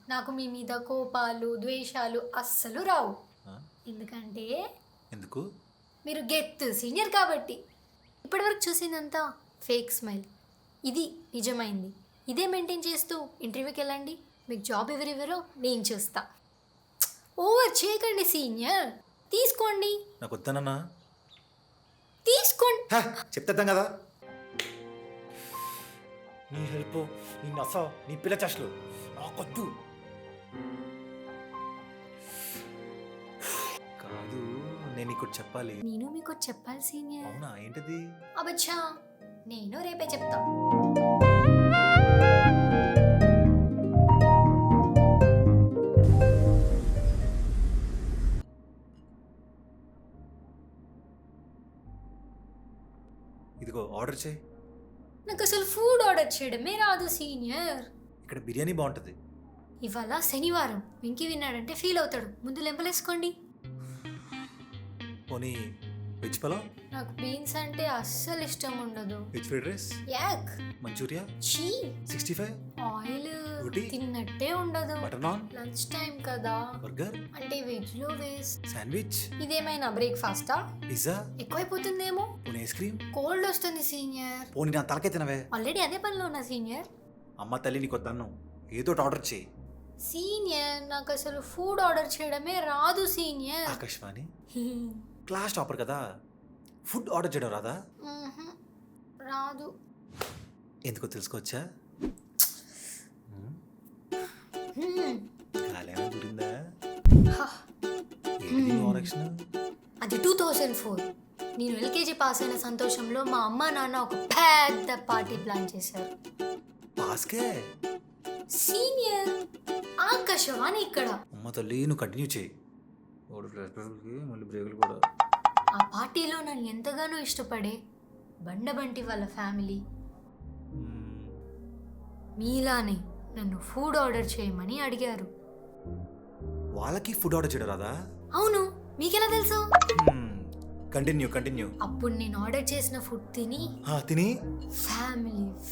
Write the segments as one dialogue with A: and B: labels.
A: నాకు మీ మీద కోపాలు, ద్వేషాలు అస్సలు రావు.
B: ఆ?
A: ఎందుకంటే
B: ఎందుకు?
A: మీరు గెత్ సీనియర్ కాబట్టి. ఇప్పటివరకు చూసిందంతా ఫేక్ స్మైల్. ఇది నిజమైంది. ఇదే మెయింటైన్ చేస్తూ ఇంటర్వ్యూకి వెళ్ళండి. మీకు జాబ్ ఎవరెవరో నేను చూస్తా. ఓవర్ చేయకండి సీనియర్. తీసుకోండి.
B: నాకు వద్దనన్నా.
A: తీసుకోండి.
B: చెప్తాం కదా. నీ హెల్ప్, నీ నస, నీ పిల్ల చేష్టలు నాకొద్దు. కాదు, నేను నీకు చెప్పాలి.
A: నేను మీకు చెప్పాలి సీనియర్.
B: అవునా? ఏంటది?
A: అబచ్చా, నేను రేపే చెప్తా.
B: ఇదిగో ఆర్డర్ చేయి.
A: నాకు అసలు ఫుడ్ ఆర్డర్ చేయడమే రాదు సీనియర్.
B: ఇక్కడ బిర్యానీ బాగుంటుంది.
A: ఇవాళ శనివారం. వెంకీ విన్నాడంటే ఫీల్ అవుతాడు. ముందు లెంపలేసుకోండి.
B: పోనీ వెజ్ పలావ్,
A: నాకు బీన్స్ అంటే అస్సలు ఇష్టం ఉండదు.
B: వెజ్ ఫ్రైడ్ రైస్,
A: యాక్,
B: మంచూరియా,
A: చీ,
B: 65,
A: ఆయిల్
B: రోటీ,
A: తిన్నట్టే ఉండదు.
B: బటర్ నాన్,
A: లంచ్ టైం కదా,
B: బర్గర్,
A: అంటే వెజ్ లో వేస్ట్.
B: శాండ్విచ్,
A: ఇదేమైనా బ్రేక్ఫాస్టా?
B: పిజ్జా,
A: ఎక్కువైపోతుందేమో.
B: పోనీ ఐస్ క్రీమ్.
A: కోల్డ్ వస్తుంది సీనియర్.
B: పోనీ నా తలకే తినవే.
A: ఆల్రెడీ అదే పనిలో ఉన్నా సీనియర్.
B: అమ్మ తల్లి నీకు వద్దన్ను. ఏదో ఒకటి ఆర్డర్ చేయి.
A: సీనియర్, నాకు అసలు ఫుడ్ ఆర్డర్ చేయడమే రాదు సీనియర్.
B: ఆకాశవాణి క్లాస్ టాపర్ కదా, ఫుడ్ ఆర్డర్ చేయడం రాదా?
A: రాదు.
B: ఎందుకో తెలుసుకోవచ్చా? కాలేమో దూరిందా? ఏంటి నీ ఓరక్షణ?
A: అది 2004. నేను ఎల్కేజీ పాస్ అయిన సంతోషంలో మా అమ్మ నాన్న ఒక పెద్ద పార్టీ ప్లాన్ చేశారు.
B: పాస్కే
A: సీనియర్, ఆకాశవాణి ఇక్కడ.
B: అమ్మ తల్లి నువ్వు కంటిన్యూ చేయి. మళ్ళీ బ్రేకులు కూడా.
A: ఆ పార్టీలో నన్ను ఎంతగానో ఇష్టపడే బండబంటి వాళ్ళ ఫ్యామిలీ మీలానే నన్ను ఫుడ్ ఆర్డర్ చేయమని అడిగారు.
B: వాళ్ళకి ఫుడ్ ఆర్డర్ చేయడం రాదా?
A: అవును, మీకెలా తెలుసు?
B: Continue continue.
A: అప్పుడు నేను ఆర్డర్ చేసిన ఫుడ్ తిని
B: తిని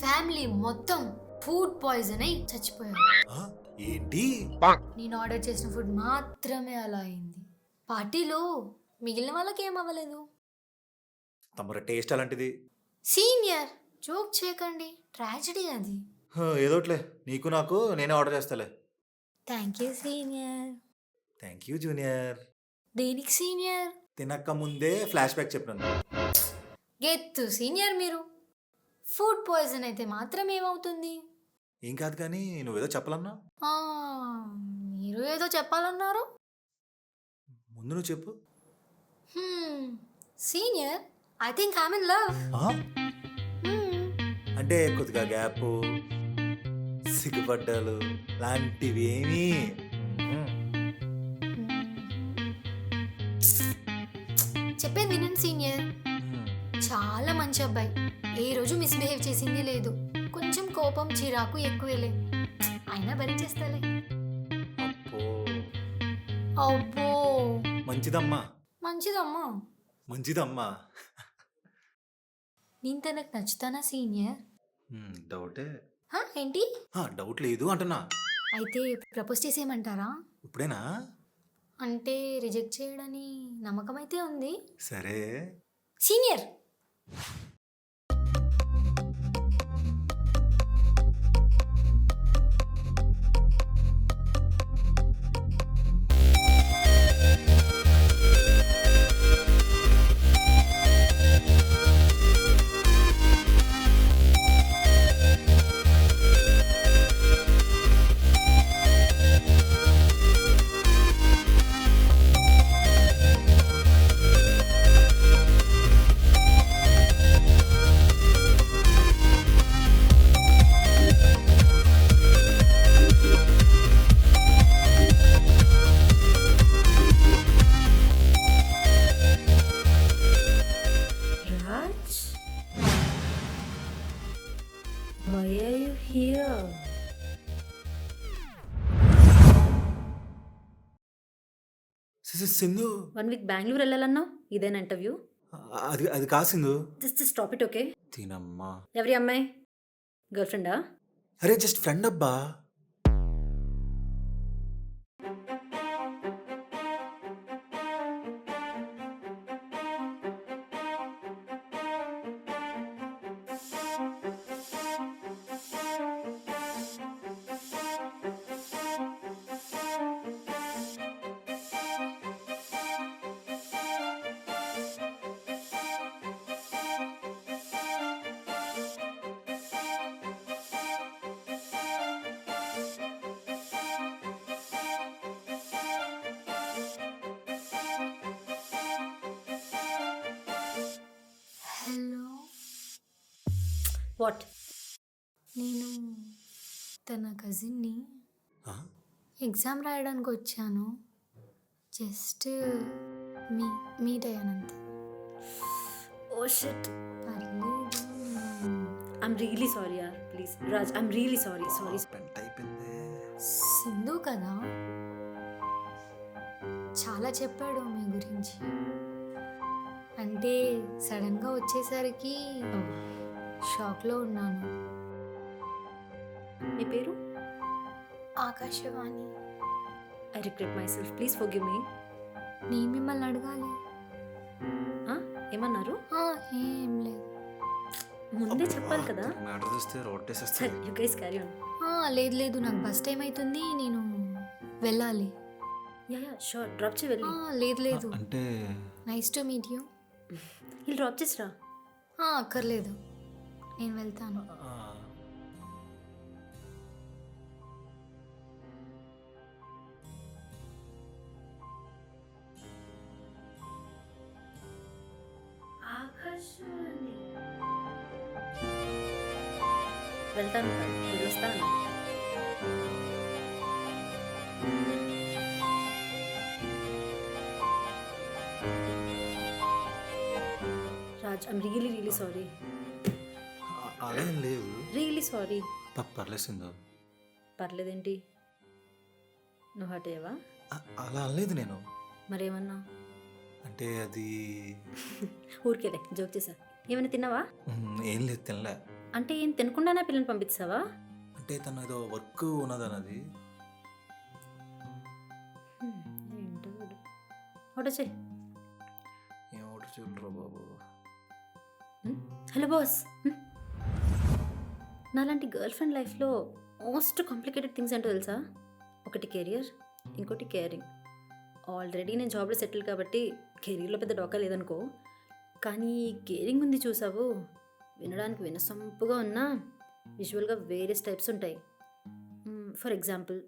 A: ఫ్యామిలీ మొత్తం ఫుడ్ పాయిజన్ అయి చచ్చిపోయారు.
B: ఏంటి?
A: నేను ఆర్డర్ చేసిన ఫుడ్ మాత్రమే అలా అయింది. పార్టీలో మిగిలిన వాళ్ళకి ఏం అవ్వలేదు.
B: తమర టేస్ట్ అలాంటిది.
A: సీనియర్, జోక్ చేయకండి. ట్రాజడీ అది.
B: ఏదోట్లే, నీకు నాకు నేనే ఆర్డర్ చేస్తాలే.
A: Thank you senior.
B: Thank you junior.
A: దేనికి సీనియర్?
B: తినక్క ముందే ఫ్లాష్ బ్యాక్ చెప్పినాను.
A: గెత్తు సీనియర్ మీరు. ఫుడ్ పాయిజన్ అయితే మాత్రం ఏమవుతుంది?
B: ఏం కాదు కానీ నువ్వేదో చెప్పాలన్నా.
A: ఆ, మీరు ఏదో చెప్పాలన్నారు.
B: ముందు నువ్వు చెప్పు.
A: Senior, I think I'm in love.
B: అంటే కొద్దిగా గ్యాప్, సిగ్గుపడ్డాలు లాంటివి ఏమీ?
A: చెప్పేది వినండి సీనియర్. చాలా మంచి అబ్బాయి. ఏ రోజు మిస్బిహేవ్ చేసింది లేదు. కొంచెం కోపం చిరాకు ఎక్కువేలే, అయినా భరించేస్తాలే.
B: అబ్బో
A: అబ్బో,
B: మంచిదమ్మా.
A: మంచిదమ్మా.
B: మంచిదమ్మా.
A: నేను తనకు నచ్చుతానా సీనియర్?
B: డౌటే.
A: ఏంటి?
B: డౌట్ లేదు అంటున్నా.
A: అయితే ప్రపోజ్ చేసేయమంటారా?
B: ఇప్పుడేనా?
A: అంటే రిజెక్ట్ చేయడని నమ్మకం అయితే ఉంది.
B: సరే
A: senior,
C: Why are you here?
B: Sindhu,
C: 1 week Bengaluru వెళ్ళాలన్నావు, ఇదేనా ఇంటర్వ్యూ?
B: అది అది కాదు Sindhu.
C: Just stop it, okay?
B: తినమ్మా.
C: ఎవరి అమ్మాయి? గర్ల్ ఫ్రెండా?
B: అరే జస్ట్ ఫ్రెండ్ అబ్బా.
A: Hello,
C: what?
A: నేను తన కజిన్ని ఎగ్జామ్ రాయడానికి వచ్చాను. జస్ట్ మీట్ అయ్యానంతే.
C: Oh shit.
A: పర్లేదు.
C: ఐమ్ రియలీ సారీ యార్, please Raj, I'm really sorry.
B: పెంట అయిపోయింది.
A: సింధు కదా, చాలా చెప్పాడు మీ గురించి. అంటే సడన్గా వచ్చేసరికి షాక్లో ఉన్నాను.
C: మీ పేరు?
A: Akashvani.
C: I regret my self, please forgive me.
A: నేను మిమ్మల్ని అడగాలి.
C: ఏమన్నారు?
A: ఏం లేదు.
C: ముందే చెప్పాలి కదా.
B: మ్యాటర్ చూస్తే రోడ్ టేసేస్తే
C: సరే, యు గైస్ క్యారీ ఆన్.
A: లేదు నాకు బస్ టైం అవుతుంది, నేను వెళ్ళాలి.
C: యా షూర్, డ్రాప్ చేయి వెళ్ళి.
A: లేదు.
B: అంటే
A: నైస్ టు మీట్ యూ.
C: వీళ్ళు డ్రాప్ చేసిరా.
A: అక్కర్లేదు, నేను వెళ్తాను.
C: వెళ్తాను, వెళ్ళొస్తాను. Raj, I'm really sorry.
B: అలా ఏం లేదు.
C: Really sorry.
B: పర్లేసిందో.
C: పర్లేదేంటి? నువ్వు హట్ అయ్యావా?
B: అలా అనలేదు నేను.
C: మరేమన్నా?
B: అంటే అది
C: ఊరికేలే, జోక్ చేశా. ఏమైనా తిన్నావా?
B: ఏం లేదు, తినలే.
C: అంటే ఏం తినకుండానే పిల్లల్ని పంపించావా?
B: అంటే తను ఏదో వర్క్ ఉన్నదన్నది.
C: ఏంటో ఆర్డర్ చేయి.
B: ఏం ఆర్డర్ చూడరా బాబు.
C: Hello boss. నాలాంటి గర్ల్ ఫ్రెండ్ లైఫ్లో మోస్ట్ కాంప్లికేటెడ్ థింగ్స్ ఏంటో తెలుసా? ఒకటి కెరియర్, ఇంకోటి కేరింగ్. ఆల్రెడీ నేను జాబ్లో సెటిల్ కాబట్టి కెరీర్లో పెద్ద డోకా లేదనుకో, కానీ కేరింగ్ ఉంది చూసావు, వినడానికి వినసొంపుగా ఉన్నా విజువల్గా వేరియస్ టైప్స్ ఉంటాయి. ఫర్ ఎగ్జాంపుల్,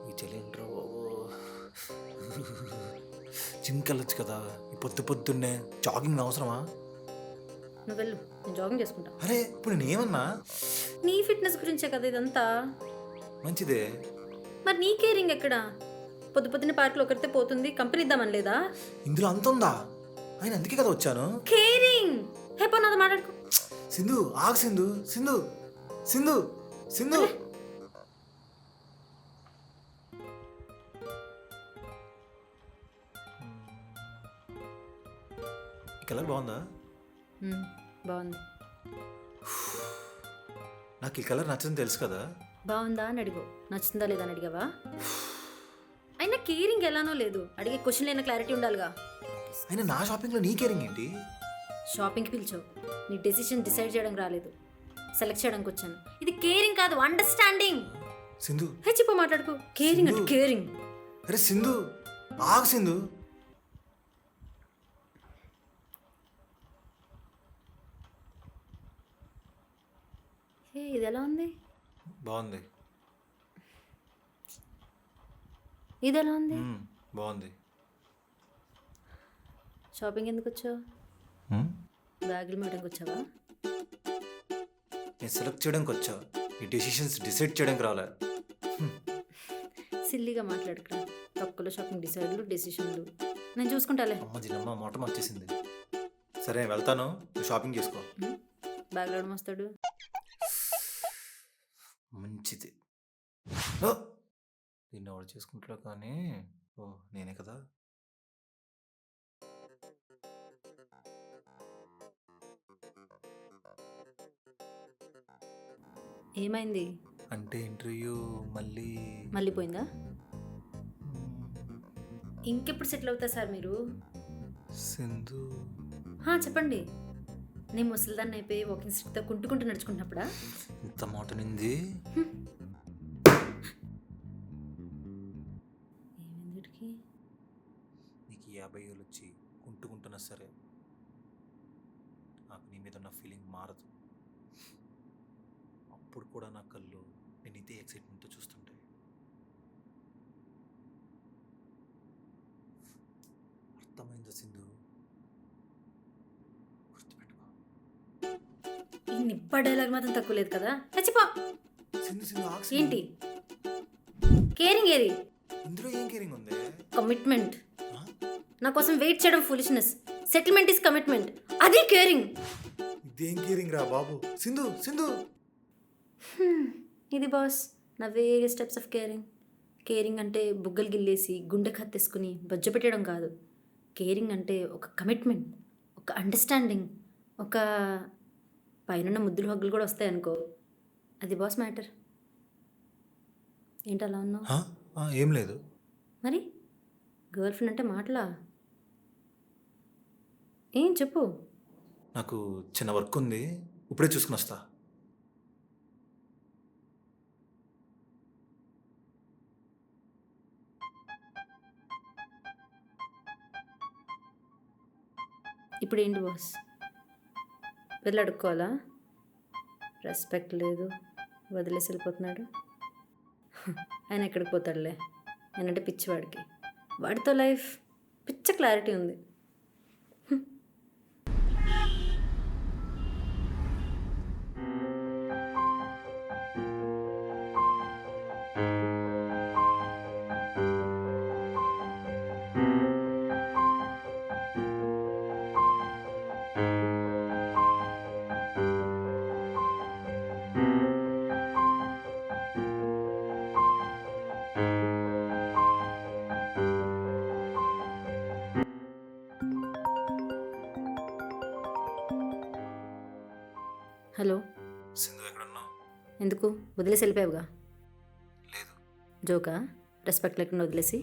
B: ఈ చెల్లేంట్రా బాబు. జిమ్కి వెళ్ళొచ్చు కదా ఈ పొద్దున్నే. జాగింగ్ అవసరమా?
C: నువ్వు వెళ్ళు, నేను జాగింగ్ చేసుకుంటా.
B: అరే ఇప్పుడు నేను ఏమన్నా?
C: నీ ఫిట్నెస్ గురించే కదా ఇదంతా.
B: మంచిదే.
C: మరి నీ కేరింగ్ ఎక్కడా? పొద్దున్నే పార్క్లో ఒకరితే పోతుంది, కంపెనీ ఇద్దామని లేదా?
B: ఇందులో అంత ఉందా? ఆయన అందుకే కదా వచ్చాను.
C: కేరింగ్ హేపో నాతో మాట్లాడుకో.
B: సింధు ఆగు. సింధు సింధు సింధు సింధు ఈ కలర్ బాగుందా?
C: బాగుంది.
B: నాకు ఈ కలర్ నచ్చదని తెలుసు కదా.
C: బాగుందా అని అడిగో, నచ్చుతుందా లేదా అని అడిగావా? అయినా కేరింగ్ ఎలానో లేదు, అడిగే క్వశ్చన్ లేని క్లారిటీ ఉండాలిగా.
B: అయినా నా షాపింగ్లో నీ కేరింగ్ ఏంటి?
C: షాపింగ్కి పిలిచావు, నీ డెసిషన్ డిసైడ్ చేయడం రాలేదు, సెలెక్ట్ చేయడానికి వచ్చాను. ఇది కేరింగ్ కాదు, అండర్స్టాండింగ్.
B: సింధు
C: హెచ్చిపో మాట్లాడుకో. కేరింగ్ అంటే కేరింగ్.
B: అరే సింధు ఆగు. సింధు
C: హే, ఇది ఎలా ఉంది?
B: బాగుంది.
C: ఇది ఎలా ఉంది?
B: బాగుంది.
C: షాపింగ్ ఎందుకు వచ్చావు? బ్యాగులు మేడానికి వచ్చావా?
B: నేను సెలెక్ట్ చేయడానికి వచ్చా, ఈ డెసిషన్స్ డిసైడ్ చేయడానికి రాలే.
C: సిల్లీగా మాట్లాడుకురా. తక్కువలో షాపింగ్ డిసైడ్లు, డెసిషన్లు నేను చూసుకుంటాలే.
B: అమ్మ జిన్నమ్మ మొట్ట మార్చేసింది. సరే వెళ్తాను, నువ్వు షాపింగ్ చేసుకో.
C: బ్యాగ్లో వస్తాడు.
B: మంచిది. దీన్ని ఎవరు చేసుకుంటాడో కానీ. ఓ నేనే కదా.
C: ఏమైంది?
B: అంటే ఇంటర్వ్యూ మళ్ళీ
C: మళ్ళీ పోయిందా? ఇంకెప్పుడు సెటిల్ అవుతారు సార్ మీరు?
B: సింధు
C: చెప్పండి. నేను ముసలిదాన్ని అయిపోయి వాకింగ్ స్టిక్తో కుంటుకుంటూ నడుచుకుంటున్నప్పుడా?
B: ఇంత మాట నింది.
C: ఏమైందికి?
B: నీకు 50 ఏళ్ళు వచ్చి కుంటుకుంటున్నా సరే నాకు నీ మీద ఉన్న ఫీలింగ్ మారదు. అప్పుడు కూడా నా కళ్ళు నేను ఇదే ఎక్సైట్మెంట్తో చూస్తుంటాయి. అర్థమైందా సింధు? గుర్తుపెట్టుకో.
C: ఈ నిప్ప డైలాగ్ మాత్రం తక్కువ లేదు కదా. చచ్చిపో.
B: సింధు సింధు ఆక్సి.
C: ఏంటి కేరింగ్? ఏది?
B: ఇందులో ఏం కేరింగ్ ఉంది?
C: కమిట్మెంట్.
B: ఆ?
C: నా కోసం వెయిట్ చేయడం ఫూలిష్నెస్. Settlement is commitment. అది కేరింగ్.
B: ఇదేం కేరింగ్ రా బాబు. సింధు సింధు
C: ఇది బాస్ నా various types of caring. Caring అంటే బుగ్గలు గిల్లేసి గుండె కత్తేసుకుని బొజ్జ పెట్టడం కాదు. కేరింగ్ అంటే ఒక కమిట్మెంట్, ఒక అండర్స్టాండింగ్, ఒక పైన ముద్దులు హగ్గులు కూడా వస్తాయి అనుకో. అది బాస్ మ్యాటర్. ఏంటి అలా ఉన్నావు?
B: ఏం లేదు.
C: మరి గర్ల్ ఫ్రెండ్ అంటే మాటలా? ఏం చెప్పు.
B: నాకు చిన్న వర్క్ ఉంది, ఇప్పుడే చూసుకుని వస్తా.
C: ఇప్పుడు ఏంటి బాస్? వెళ్ళి అడుక్కోవాలా? రెస్పెక్ట్ లేదు, వదిలేసి వెళ్ళిపోతున్నాడు. ఆయన ఎక్కడికి పోతాడులే. నేనంటే పిచ్చివాడికి. వాడితో లైఫ్ పిచ్చ క్లారిటీ ఉంది. హలో,
B: సింధు ఎక్కడున్నావు?
C: ఎందుకు వదిలేసి వెళ్ళిపోయావుగా?
B: లేదు,
C: జోకా? రెస్పెక్ట్ లేకుండా వదిలేసి?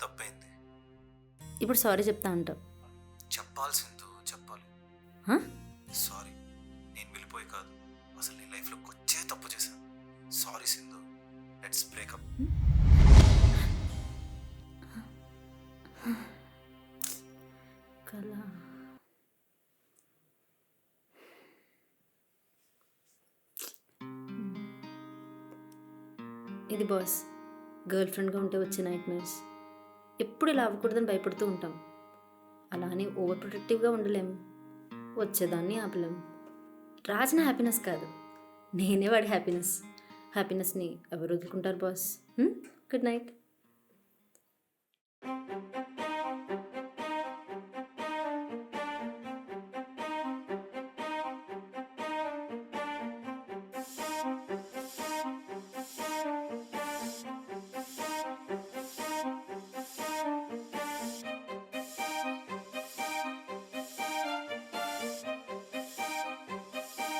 B: తప్పైంది.
C: ఇప్పుడు సారీ చెప్తా అంటావు.
B: చెప్పాలి సింధు, చెప్పాలి.
C: హా?
B: సారీ, నేను వెళ్ళిపోయి కాదు, అసలు నీ లైఫ్లోకి వచ్చే తప్పు చేశాను. Sorry Sindhu, let's breakup.
C: కళ. ఇది బాస్ గర్ల్ ఫ్రెండ్గా ఉంటే వచ్చే నైట్ మేర్స్. ఎప్పుడు ఇలా అవ్వకూడదని భయపడుతూ ఉంటాం. అలా అని ఓవర్ ప్రొటెక్టివ్గా ఉండలేం. వచ్చేదాన్ని ఆపలేం. రాజన హ్యాపీనెస్ కాదు, నేనే వాడి హ్యాపీనెస్. హ్యాపీనెస్ని ఎవరు వదులుకుంటారు బాస్? Good night.